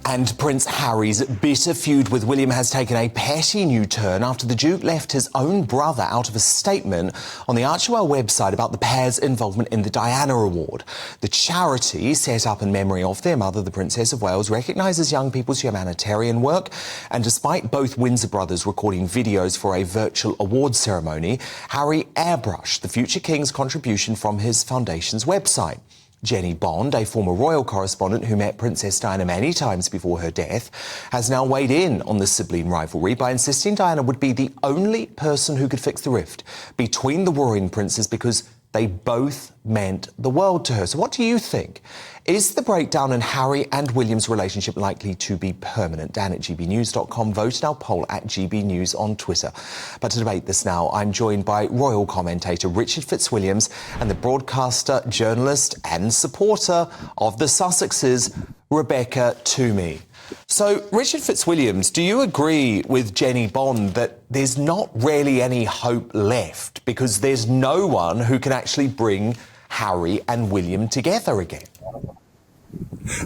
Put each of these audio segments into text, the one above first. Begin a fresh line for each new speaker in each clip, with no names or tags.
And Prince Harry's bitter feud with William has taken a petty new turn after the Duke left his own brother out of a statement on the Archewell website about the pair's involvement in the Diana Award. The charity, set up in memory of their mother, the Princess of Wales, recognises young people's humanitarian work. And despite both Windsor brothers recording videos for a virtual awards ceremony, Harry airbrushed the future King's contribution from his foundation's website. Jenny Bond, a former royal correspondent who met Princess Diana many times before her death, has now weighed in on the sibling rivalry by insisting Diana would be the only person who could fix the rift between the warring princes because they both meant the world to her. So what do you think? Is the breakdown in Harry and William's relationship likely to be permanent? Dan at gbnews.com. Vote in our poll at gbnews on Twitter. But to debate this now, I'm joined by royal commentator Richard Fitzwilliams and the broadcaster, journalist and supporter of the Sussexes, Rebecca Twomey. So, Richard Fitzwilliams, do you agree with Jenny Bond that there's not really any hope left because there's no one who can actually bring Harry and William together again?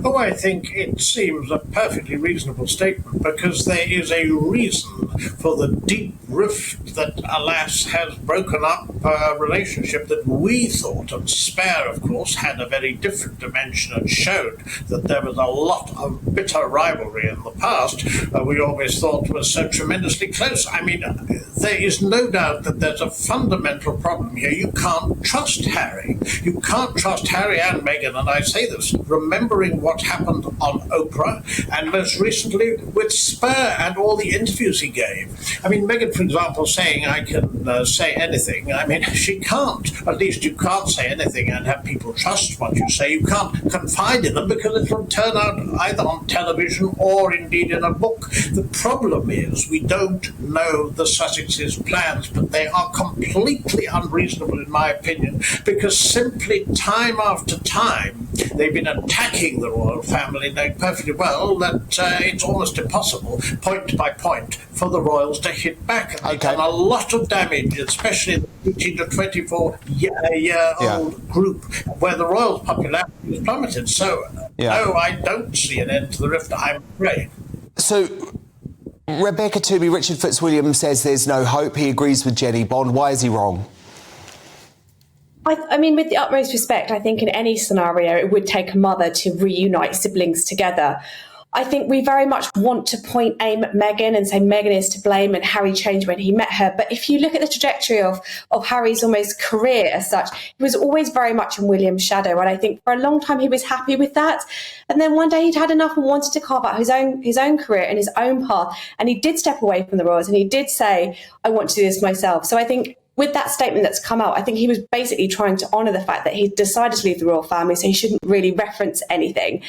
Oh, I think it seems a perfectly reasonable statement because there is a reason for the deep rift that, alas, has broken up a relationship that we thought, and Spare, of course, had a very different dimension and showed that there was a lot of bitter rivalry in the past. We always thought was so tremendously close. I mean, there is no doubt that there's a fundamental problem here. You can't trust Harry. You can't trust Harry and Meghan, and I say this remembering what happened on Oprah and most recently with Spare and all the interviews he gave. I mean, Meghan, for example, saying I can say anything. I mean, she can't. At least you can't say anything and have people trust what you say. You can't confide in them because it will turn out either on television or indeed in a book. The problem is we don't know the Sussexes' plans, but they are completely unreasonable in my opinion because simply time after time they've been attacking the royal family, knowing perfectly well that it's almost impossible, point by point, for the royals to hit back. And they've done a lot of damage, especially in the 18 to 24-year-old group, where the royals' popularity has plummeted. So, no, I don't see an end to the rift, I'm afraid.
So, Rebecca Twomey, Richard Fitzwilliams says there's no hope. He agrees with Jenny Bond. Why is he wrong?
I mean, with the utmost respect, I think in any scenario, it would take a mother to reunite siblings together. I think we very much want to point aim at Meghan and say Meghan is to blame and Harry changed when he met her. But if you look at the trajectory of Harry's almost career as such, he was always very much in William's shadow. And I think for a long time he was happy with that. And then one day he'd had enough and wanted to carve out his own career and his own path. And he did step away from the royals and he did say, I want to do this myself. So I think with that statement that's come out, I think he was basically trying to honour the fact that he decided to leave the royal family, so he shouldn't really reference anything.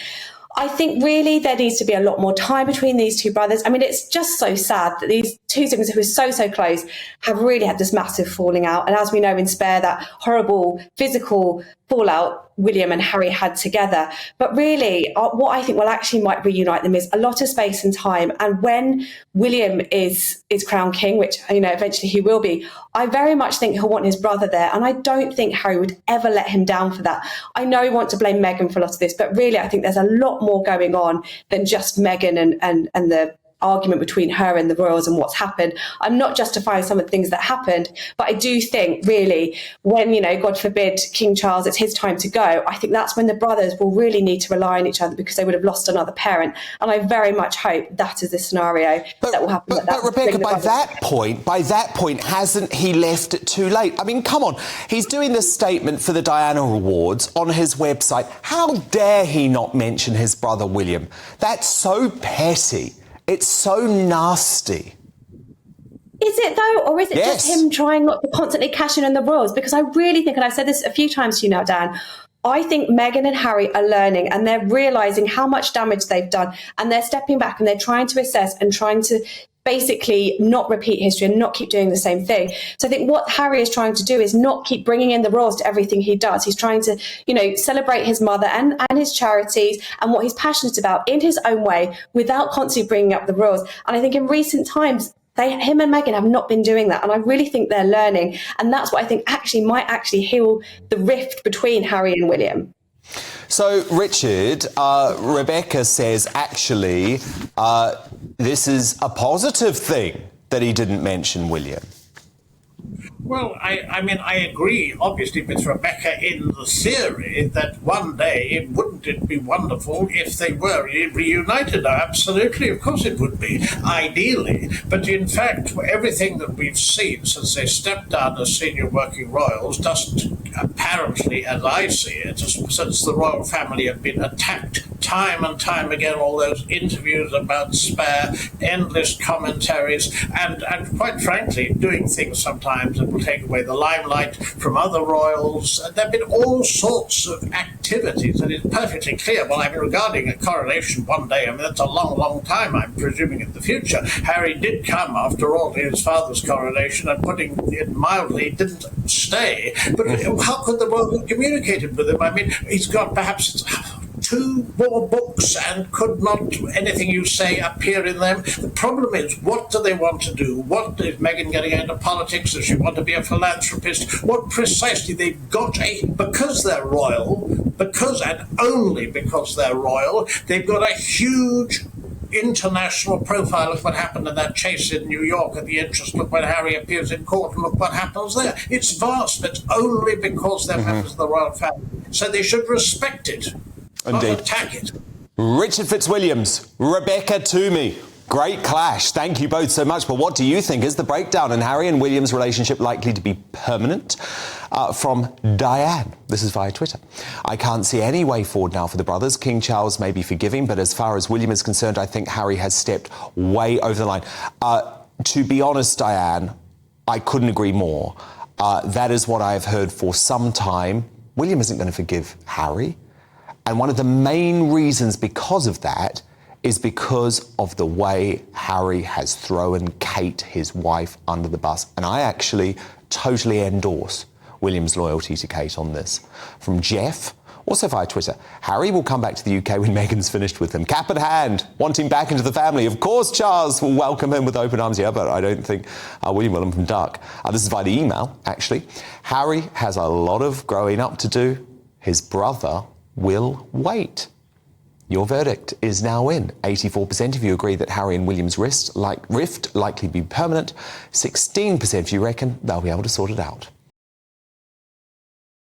I think really there needs to be a lot more time between these two brothers. I mean, it's just so sad that these two siblings who are so close have really had this massive falling out. And as we know in Spare, that horrible physical fallout William and Harry had together. But really, what I think will actually might reunite them is a lot of space and time. And when William is crowned king, which, you know, eventually he will be, I very much think he'll want his brother there. And I don't think Harry would ever let him down for that. I know you want to blame Meghan for a lot of this, but really I think there's a lot more going on than just Meghan and the argument between her and the royals and what's happened. I'm not justifying some of the things that happened, but I do think really when, you know, God forbid, King Charles, it's his time to go, I think that's when the brothers will really need to rely on each other because they would have lost another parent. And I very much hope that is the scenario that will happen.
But Rebecca, by that point, hasn't he left it too late? I mean, come on. He's doing this statement for the Diana Awards on his website. How dare he not mention his brother William? That's so petty. It's so nasty.
Is it though, or is it just him trying not to constantly cash in on the royals? Because I really think, and I've said this a few times to you now, Dan, I think Meghan and Harry are learning and they're realising how much damage they've done and they're stepping back and they're trying to assess and trying to basically not repeat history and not keep doing the same thing. So I think what Harry is trying to do is not keep bringing in the royals to everything he does. He's trying to, you know, celebrate his mother and his charities and what he's passionate about in his own way without constantly bringing up the royals. And I think in recent times, him and Meghan have not been doing that. And I really think they're learning. And that's what I think actually might actually heal the rift between Harry and William.
So, Richard, Rebecca says, actually, this is a positive thing that he didn't mention William.
Well, I mean, I agree, obviously, with Rebecca in the theory that one day wouldn't it be wonderful if they were reunited? Absolutely, of course it would be, ideally. But in fact, everything that we've seen since they stepped down as senior working royals doesn't apparently, as I see it, since the royal family have been attacked time and time again, all those interviews about Spare, endless commentaries, and quite frankly, doing things sometimes that will take away the limelight from other royals. There have been all sorts of activities, and it's perfectly clear. Well, I mean, regarding a coronation one day, I mean, that's a long, long time, I'm presuming, in the future. Harry did come, after all, to his father's coronation, and putting it mildly, didn't stay. But how could the royal have communicated with him? I mean, he's got perhaps 2 more books, and could not anything you say appear in them? The problem is, what do they want to do? What is Meghan getting into politics? Does she want to be a philanthropist? What precisely? They've got because they're royal, and only because they're royal, they've got a huge international profile. Look what happened in that chase in New York at the interest. Look when Harry appears in court, and look what happens there. It's vast, but only because they're members of the royal family. So they should respect it.
Indeed.
Not attack it.
Richard Fitzwilliams, Rebecca Twomey. Great clash. Thank you both so much. But what do you think? Is the breakdown in Harry and William's relationship likely to be permanent? From Diane. This is via Twitter. I can't see any way forward now for the brothers. King Charles may be forgiving, but as far as William is concerned, I think Harry has stepped way over the line. To be honest, Diane, I couldn't agree more. That is what I've heard for some time. William isn't going to forgive Harry. And one of the main reasons because of that is because of the way Harry has thrown Kate, his wife, under the bus. And I actually totally endorse William's loyalty to Kate on this. From Jeff, also via Twitter, Harry will come back to the UK when Meghan's finished with him. Cap in hand, want him back into the family. Of course, Charles will welcome him with open arms. Yeah, but I don't think William will. I'm from Duck. This is via the email, actually. Harry has a lot of growing up to do. His brother will wait. Your verdict is now in. 84% of you agree that Harry and William's rift likely to be permanent. 16% of you reckon they'll be able to sort it out.